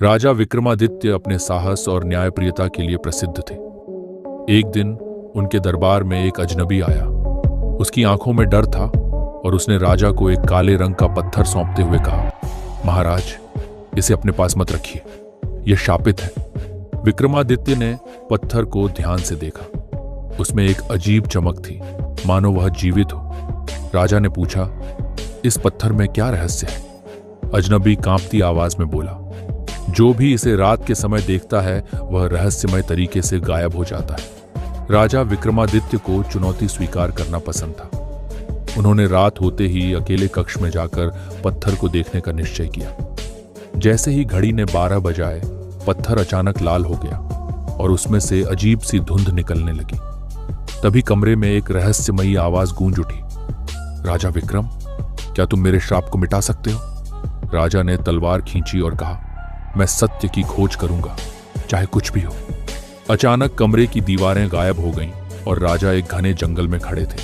राजा विक्रमादित्य अपने साहस और न्यायप्रियता के लिए प्रसिद्ध थे। एक दिन उनके दरबार में एक अजनबी आया। उसकी आंखों में डर था और उसने राजा को एक काले रंग का पत्थर सौंपते हुए कहा, महाराज, इसे अपने पास मत रखिए, यह शापित है। विक्रमादित्य ने पत्थर को ध्यान से देखा। उसमें एक अजीब चमक थी, मानो वह जीवित हो। राजा ने पूछा, इस पत्थर में क्या रहस्य है? अजनबी कांपती आवाज में बोला, जो भी इसे रात के समय देखता है वह रहस्यमय तरीके से गायब हो जाता है। राजा विक्रमादित्य को चुनौती स्वीकार करना पसंद था। उन्होंने रात होते ही अकेले कक्ष में जाकर पत्थर को देखने का निश्चय किया। जैसे ही घड़ी ने 12 बजाए, पत्थर अचानक लाल हो गया और उसमें से अजीब सी धुंध निकलने लगी। तभी कमरे में एक रहस्यमयी आवाज गूंज उठी, राजा विक्रम, क्या तुम मेरे श्राप को मिटा सकते हो? राजा ने तलवार खींची और कहा, मैं सत्य की खोज करूंगा, चाहे कुछ भी हो। अचानक कमरे की दीवारें गायब हो गईं और राजा एक घने जंगल में खड़े थे।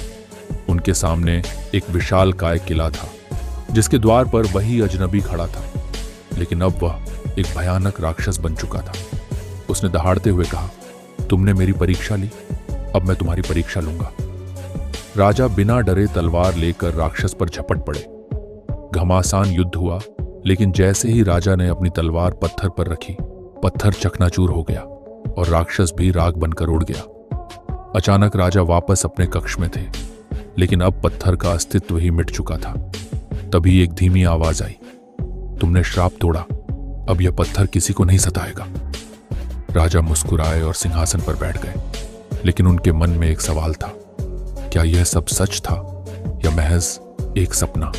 उनके सामने एक विशालकाय किला था, जिसके द्वार पर वही अजनबी खड़ा था, लेकिन अब वह एक भयानक राक्षस बन चुका था। उसने दहाड़ते हुए कहा, तुमने मेरी परीक्षा ली, अब मैं तुम्हारी परीक्षा लूंगा। राजा बिना डरे तलवार लेकर राक्षस पर झपट पड़े। घमासान युद्ध हुआ, लेकिन जैसे ही राजा ने अपनी तलवार पत्थर पर रखी, पत्थर चकनाचूर हो गया और राक्षस भी राख बनकर उड़ गया। अचानक राजा वापस अपने कक्ष में थे, लेकिन अब पत्थर का अस्तित्व ही मिट चुका था। तभी एक धीमी आवाज आई, तुमने श्राप तोड़ा, अब यह पत्थर किसी को नहीं सताएगा। राजा मुस्कुराए और सिंहासन पर बैठ गए, लेकिन उनके मन में एक सवाल था, क्या यह सब सच था या महज एक सपना?